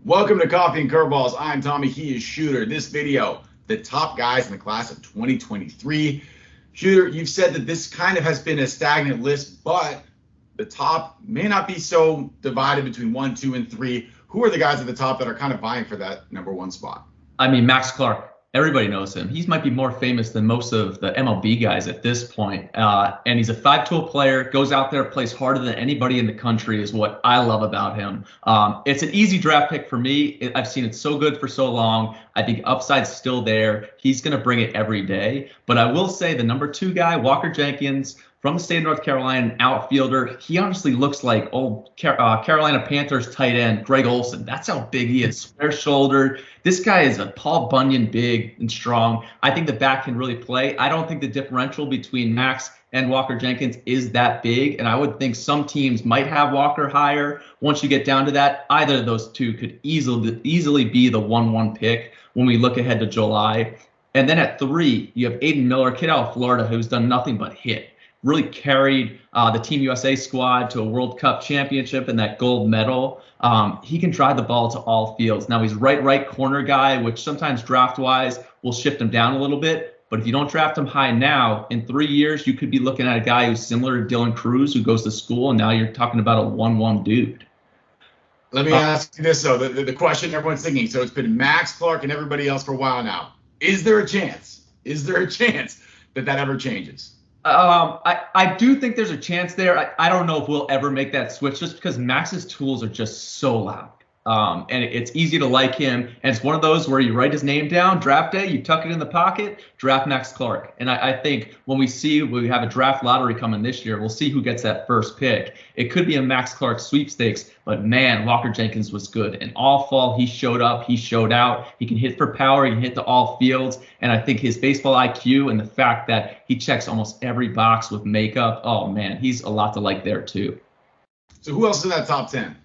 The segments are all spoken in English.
Welcome to Coffee and Curveballs. I'm Tommy. He is Shooter. This video, the top guys in the class of 2023. Shooter, you've said that this kind of has been a stagnant list, but the top may not be so divided between 1, 2, and 3. Who are the guys at the top that are kind of vying for that number one spot? I mean, Max Clark, everybody knows him. He might be more famous than most of the MLB guys at this point. And he's a five-tool player, goes out there, plays harder than anybody in the country is what I love about him. It's an easy draft pick for me. I've seen it so good for so long. I think upside's still there. He's going to bring it every day. But I will say the number 2 guy, Walker Jenkins, from the state of North Carolina, an outfielder. He honestly looks like old Carolina Panthers tight end Greg Olsen. That's how big he is, square-shouldered. This guy is a Paul Bunyan, big and strong. I think the bat can really play. I don't think the differential between Max and Walker Jenkins is that big, and I would think some teams might have Walker higher. Once you get down to that, either of those two could easily be the 1-1 pick when we look ahead to July. And then at 3, you have Aiden Miller, kid out of Florida, who's done nothing but hit. Really carried the Team USA squad to a World Cup championship and that gold medal. He can drive the ball to all fields. Now he's right corner guy, which sometimes draft-wise will shift him down a little bit. But if you don't draft him high now, in 3 years, you could be looking at a guy who's similar to Dylan Cruz, who goes to school, and now you're talking about a 1-1 dude. Let me ask you this, though, the question everyone's thinking. So it's been Max Clark and everybody else for a while now. Is there a chance that ever changes? I do think there's a chance there. I don't know if we'll ever make that switch just because Max's tools are just so loud. And it's easy to like him. And it's one of those where you write his name down, draft day, you tuck it in the pocket, draft Max Clark. And I think when we have a draft lottery coming this year, we'll see who gets that first pick. It could be a Max Clark sweepstakes, but man, Walker Jenkins was good. And all fall, he showed up, he showed out. He can hit for power, he can hit to all fields. And I think his baseball IQ and the fact that he checks almost every box with makeup, oh man, he's a lot to like there too. So who else is in that top 10?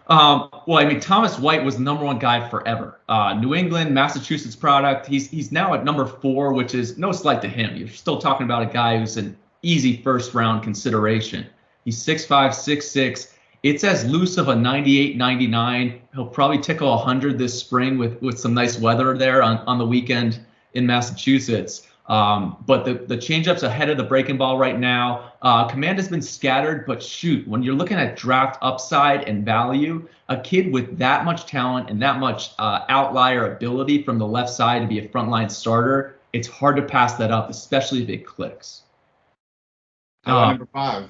Well, I mean, Thomas White was the number 1 guy forever. New England, Massachusetts product. He's now at number 4, which is no slight to him. You're still talking about a guy who's an easy first-round consideration. He's 6'5", 6'6". It's as loose of a 98, 99. He'll probably tickle 100 this spring with some nice weather there on the weekend in Massachusetts. But the changeup's ahead of the breaking ball right now. Command has been scattered, but shoot, when you're looking at draft upside and value, a kid with that much talent and that much outlier ability from the left side to be a frontline starter, it's hard to pass that up, especially if it clicks. Number 5.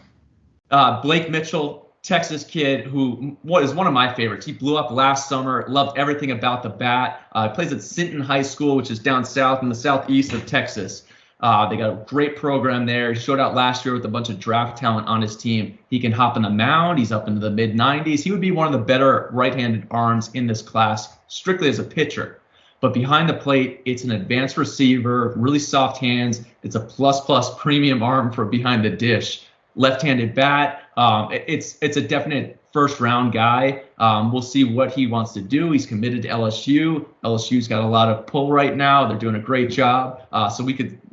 Blake Mitchell, Texas kid who is one of my favorites. He blew up last summer, loved everything about the bat. Plays at Sinton High School, which is down south in the southeast of Texas. They got a great program there. He showed out last year with a bunch of draft talent on his team. He can hop in the mound. He's up into the mid-90s. He would be one of the better right-handed arms in this class, strictly as a pitcher. But behind the plate, it's an advanced receiver, really soft hands. It's a plus premium arm for behind the dish. Left-handed bat. It's a definite first-round guy. We'll see what he wants to do. He's committed to LSU. LSU's got a lot of pull right now. They're doing a great job. So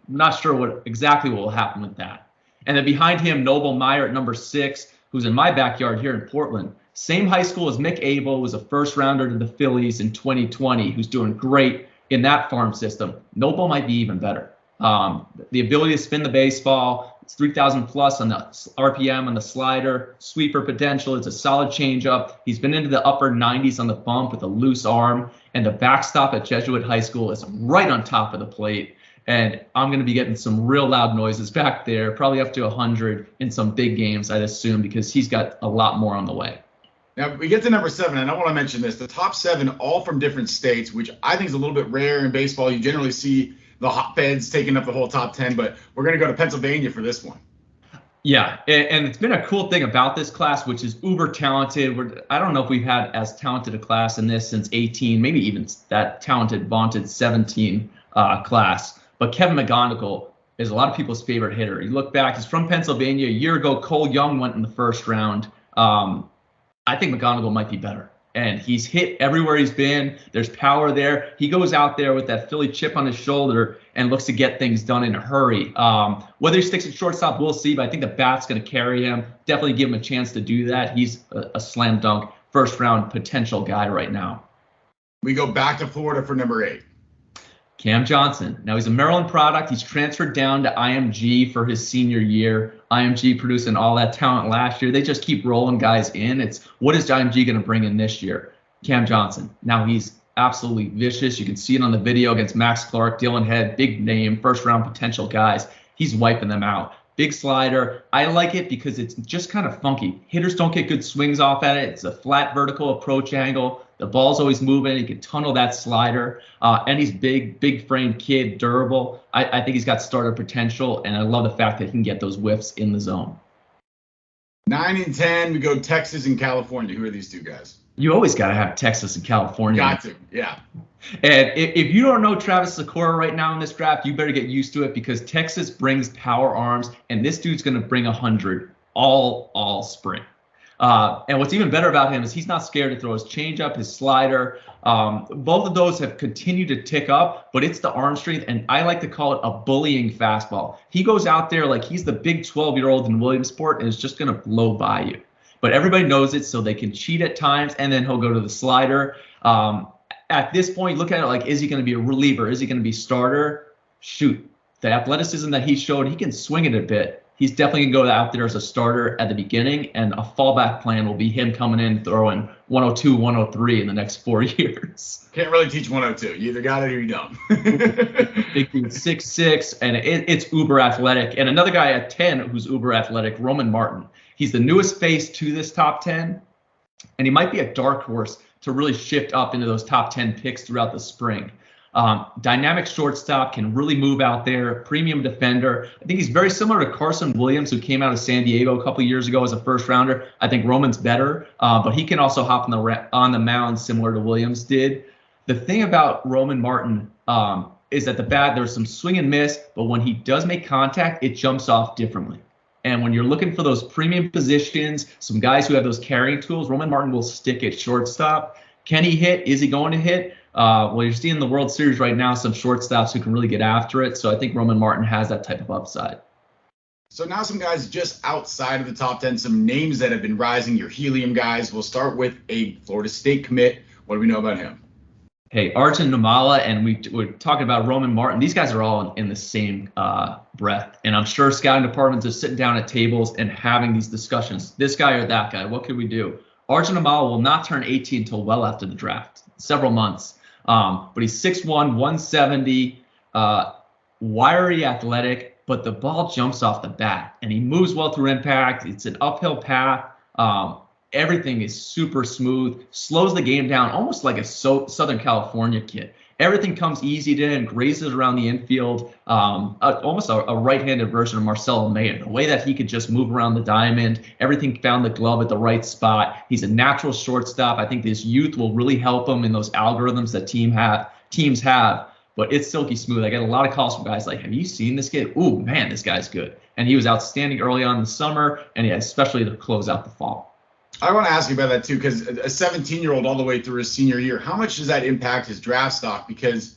not sure what exactly will happen with that. And then behind him, Noble Meyer at number 6, who's in my backyard here in Portland. Same high school as Mick Abel, was a first-rounder to the Phillies in 2020, who's doing great in that farm system. Noble might be even better. The ability to spin the baseball, it's 3,000 plus on the RPM on the slider, sweeper potential. It's a solid changeup. He's been into the upper 90s on the bump with a loose arm, and the backstop at Jesuit High School is right on top of the plate. And I'm going to be getting some real loud noises back there, probably up to 100 in some big games, I'd assume, because he's got a lot more on the way. Now, we get to number 7, and I want to mention this. The top 7, all from different states, which I think is a little bit rare in baseball. You generally see the hotbeds taking up the whole top 10, but we're going to go to Pennsylvania for this one. Yeah, and it's been a cool thing about this class, which is uber talented. I don't know if we've had as talented a class in this since 18, maybe even that talented, vaunted 17 class. But Kevin McGonigal is a lot of people's favorite hitter. You look back, he's from Pennsylvania. A year ago, Cole Young went in the first round. I think McGonigal might be better. And he's hit everywhere he's been. There's power there. He goes out there with that Philly chip on his shoulder and looks to get things done in a hurry. Whether he sticks at shortstop, we'll see. But I think the bat's going to carry him. Definitely give him a chance to do that. He's a slam dunk first round potential guy right now. We go back to Florida for number 8. Cam Johnson. Now he's a Maryland product. He's transferred down to IMG for his senior year. IMG producing all that talent last year. They just keep rolling guys in. It's what is IMG going to bring in this year? Cam Johnson. Now he's absolutely vicious. You can see it on the video against Max Clark, Dylan Head, big name, first round potential guys. He's wiping them out. Big slider. I like it because it's just kind of funky. Hitters don't get good swings off at it. It's a flat vertical approach angle. The ball's always moving. He can tunnel that slider. And he's big frame kid, durable. I think he's got starter potential, and I love the fact that he can get those whiffs in the zone. 9 and 10, we go Texas and California. Who are these two guys? You always got to have Texas and California. Got to, yeah. And if you don't know Travis Sikora right now in this draft, you better get used to it because Texas brings power arms, and this dude's going to bring 100 all spring. And what's even better about him is he's not scared to throw his changeup, his slider. Both of those have continued to tick up, but it's the arm strength, and I like to call it a bullying fastball. He goes out there like he's the big 12-year-old in Williamsport and is just going to blow by you. But everybody knows it, so they can cheat at times, and then he'll go to the slider. At this point, look at it like, is he going to be a reliever? Is he going to be starter? Shoot. The athleticism that he showed, he can swing it a bit. He's definitely going to go out there as a starter at the beginning, and a fallback plan will be him coming in throwing 102, 103 in the next 4 years. Can't really teach 102. You either got it or you don't. Big dude, 6'6", and it's uber athletic. And another guy at 10 who's uber athletic, Roman Martin. He's the newest face to this top 10, and he might be a dark horse to really shift up into those top 10 picks throughout the spring. Dynamic shortstop, can really move out there, premium defender. I think he's very similar to Carson Williams, who came out of San Diego a couple years ago as a first rounder. I think Roman's better, but he can also hop on the mound similar to Williams did. The thing about Roman Martin is that the bat, there's some swing and miss, but when he does make contact, it jumps off differently. And when you're looking for those premium positions, some guys who have those carrying tools, Roman Martin will stick at shortstop. Can he hit? Is he going to hit? Well, you're seeing in the World Series right now some shortstops who can really get after it. So I think Roman Martin has that type of upside. So now some guys just outside of the top 10, some names that have been rising, your helium guys. We'll start with a Florida State commit. What do we know about him? Hey, Arjun Namala, and we're talking about Roman Martin. These guys are all in the same breath. And I'm sure scouting departments are sitting down at tables and having these discussions. This guy or that guy, what can we do? Arjun Namala will not turn 18 until well after the draft, several months. But he's 6'1", 170, wiry athletic, but the ball jumps off the bat, and he moves well through impact. It's an uphill path. Everything is super smooth, slows the game down, almost like a Southern California kid. Everything comes easy to him, grazes around the infield, almost a right-handed version of Marcelo Mayer. The way that he could just move around the diamond, everything found the glove at the right spot. He's a natural shortstop. I think this youth will really help him in those algorithms that teams have. But it's silky smooth. I get a lot of calls from guys like, have you seen this kid? Ooh, man, this guy's good. And he was outstanding early on in the summer, and especially to close out the fall. I want to ask you about that too, because a 17-year-old all the way through his senior year, how much does that impact his draft stock? Because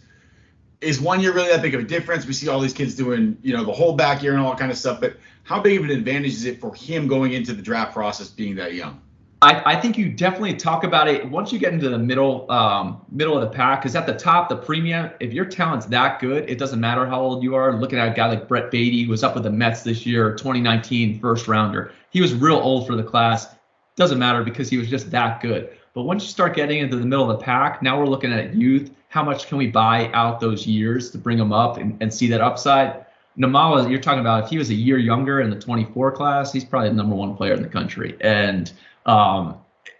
is 1 year really that big of a difference? We see all these kids doing, the whole back year and all that kind of stuff, but how big of an advantage is it for him going into the draft process being that young? I think you definitely talk about it once you get into the middle of the pack, because at the top, the premium, if your talent's that good, it doesn't matter how old you are. Looking at a guy like Brett Beatty, who was up with the Mets this year, 2019 first rounder. He was real old for the class. Doesn't matter because he was just that good. But once you start getting into the middle of the pack, now we're looking at youth. How much can we buy out those years to bring them up and see that upside? Namala, you're talking about if he was a year younger in the 24 class, he's probably the number 1 player in the country. And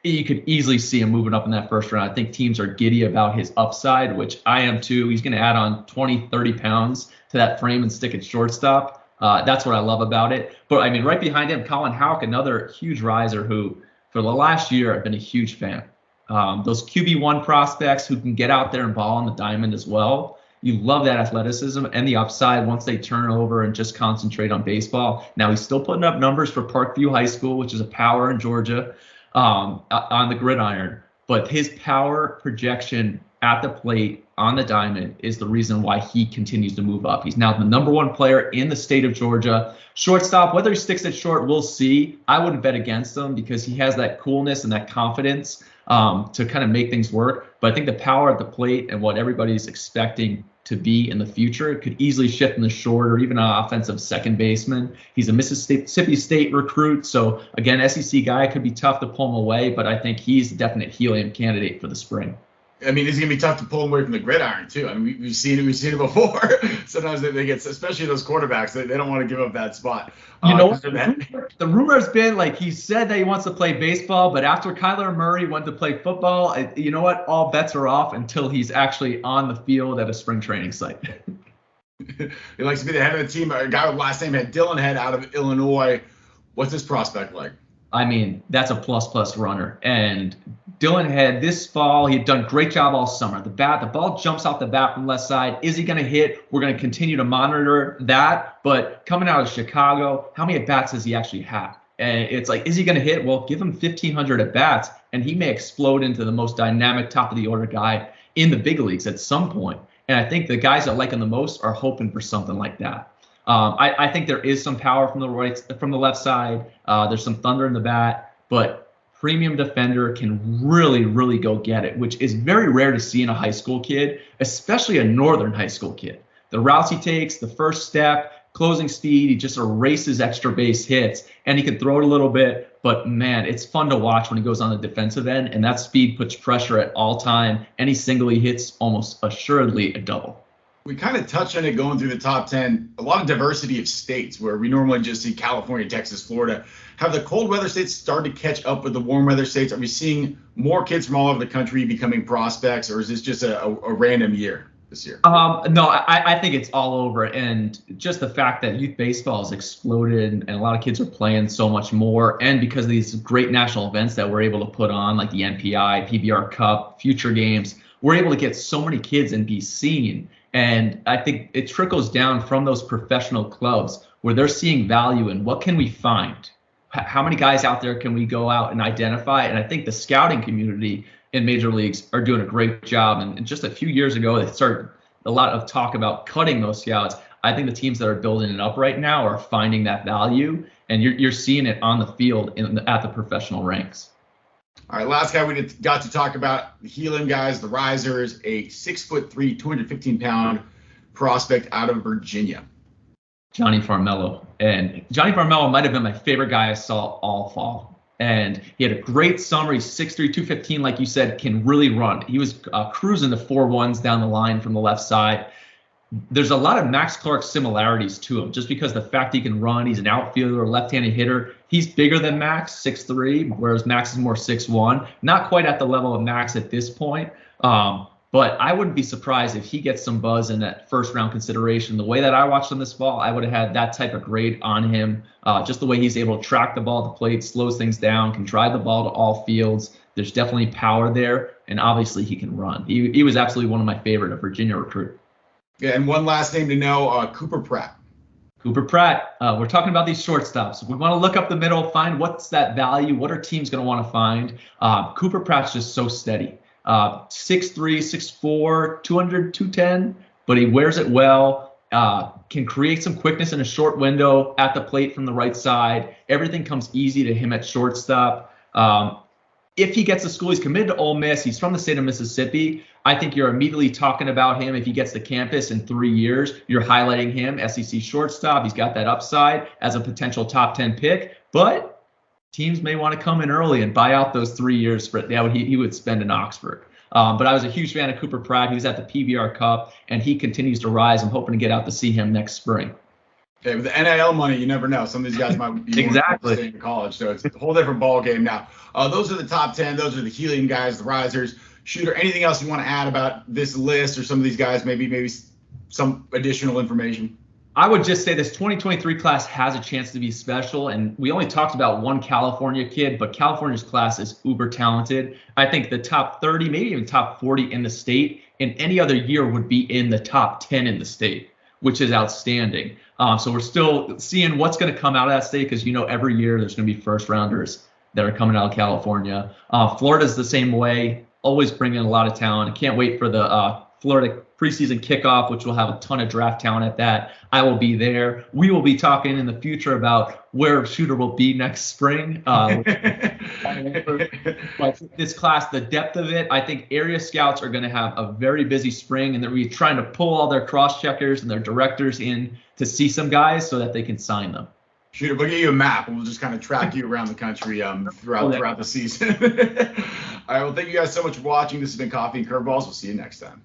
you could easily see him moving up in that first round. I think teams are giddy about his upside, which I am too. He's going to add on 20, 30 pounds to that frame and stick at shortstop. That's what I love about it. But, I mean, right behind him, Colin Houck, another huge riser who, for the last year, I've been a huge fan. Those QB1 prospects who can get out there and ball on the diamond as well. You love that athleticism and the upside once they turn over and just concentrate on baseball. Now, he's still putting up numbers for Parkview High School, which is a power in Georgia, on the gridiron. But his power projection at the plate on the diamond is the reason why he continues to move up. He's now the #1 player in the state of Georgia. Shortstop, whether he sticks at short, we'll see. I wouldn't bet against him because he has that coolness and that confidence to kind of make things work. But I think the power at the plate and what everybody's expecting to be in the future could easily shift in the short or even an offensive second baseman. He's a Mississippi State recruit. So again, SEC guy, could be tough to pull him away, but I think he's a definite helium candidate for the spring. I mean, it's going to be tough to pull them away from the gridiron, too. I mean, we've seen it before. Sometimes they get, especially those quarterbacks, they don't want to give up that spot. You know, the rumor has been like he said that he wants to play baseball, but after Kyler Murray went to play football, you know what? All bets are off until he's actually on the field at a spring training site. He likes to be the head of the team. A guy with last name had Dylan Head out of Illinois. What's his prospect like? I mean, that's a plus runner. And Dylan Head, this fall, he had done a great job all summer. The ball jumps off the bat from left side. Is he going to hit? We're going to continue to monitor that. But coming out of Chicago, how many at-bats does he actually have? And it's like, is he going to hit? Well, give him 1,500 at-bats, and he may explode into the most dynamic top-of-the-order guy in the big leagues at some point. And I think the guys that like him the most are hoping for something like that. I think there is some power from the left side. There's some thunder in the bat, but premium defender can really go get it, which is very rare to see in a high school kid, especially a northern high school kid. The routes he takes, the first step, closing speed, he just erases extra base hits, and he can throw it a little bit. But man, it's fun to watch when he goes on the defensive end, and that speed puts pressure at all time. Any single he hits, almost assuredly a double. We kind of touched on it going through the top 10. A lot of diversity of states where we normally just see California, Texas, Florida. Have the cold weather states started to catch up with the warm weather states? Are we seeing more kids from all over the country becoming prospects, or is this just a random year this year? No, I think it's all over. And just the fact that youth baseball has exploded and a lot of kids are playing so much more. And because of these great national events that we're able to put on, like the NPI, PBR Cup, Future Games, we're able to get so many kids and be seen. And I think it trickles down from those professional clubs where they're seeing value in what can we find? How many guys out there can we go out and identify? And I think the scouting community in major leagues are doing a great job. And just a few years ago, they started a lot of talk about cutting those scouts. I think the teams that are building it up right now are finding that value, and you're seeing it on the field at the professional ranks. All right, last guy we got to talk about, the Helium guys, the Risers, a 6'3", 215-pound prospect out of Virginia. Johnny Farmelo. And Johnny Farmelo might have been my favorite guy I saw all fall. And he had a great summer. He's 6'3", 215, like you said, can really run. He was cruising the 4.1s down the line from the left side. There's a lot of Max Clark similarities to him, just because the fact he can run, he's an outfielder, a left-handed hitter. He's bigger than Max, 6'3", whereas Max is more 6'1". Not quite at the level of Max at this point, but I wouldn't be surprised if he gets some buzz in that first-round consideration. The way that I watched him this fall, I would have had that type of grade on him. Just the way he's able to track the ball at the plate, slows things down, can drive the ball to all fields. There's definitely power there, and obviously he can run. He was absolutely one of my favorite, a Virginia recruit. Yeah, and one last name to know, Cooper Pratt. Cooper Pratt, we're talking about these shortstops. We want to look up the middle, find what's that value, what are teams going to want to find. Cooper Pratt's just so steady. 6'3", 6'4", 200, 210, but he wears it well, can create some quickness in a short window at the plate from the right side. Everything comes easy to him at shortstop. If he gets to school, he's committed to Ole Miss. He's from the state of Mississippi. I think you're immediately talking about him. If he gets to campus in 3 years, you're highlighting him, SEC shortstop. He's got that upside as a potential top 10 pick. But teams may want to come in early and buy out those 3 years for he would spend in Oxford. But I was a huge fan of Cooper Pratt. He was at the PBR Cup, and he continues to rise. I'm hoping to get out to see him next spring. Okay, with the NIL money, you never know. Some of these guys might be exactly staying in college, so it's a whole different ball game now. Those are the top 10. Those are the Helium guys, the Risers. Shooter, anything else you want to add about this list or some of these guys? Maybe some additional information. I would just say this 2023 class has a chance to be special, and we only talked about one California kid, but California's class is uber talented. I think the top 30, maybe even top 40 in the state in any other year would be in the top 10 in the state, which is outstanding. So we're still seeing what's going to come out of that state because, every year there's going to be first rounders that are coming out of California. Florida's the same way. always bring in a lot of talent. I can't wait for the Florida preseason kickoff, which will have a ton of draft talent at that. I will be there. We will be talking in the future about where Shooter will be next spring. But this class, the depth of it, I think area scouts are going to have a very busy spring, and they're really trying to pull all their cross-checkers and their directors in to see some guys so that they can sign them. Shooter, we'll get you a map, and we'll just kind of track you around the country throughout the season. All right, well, thank you guys so much for watching. This has been Coffee and Curveballs. We'll see you next time.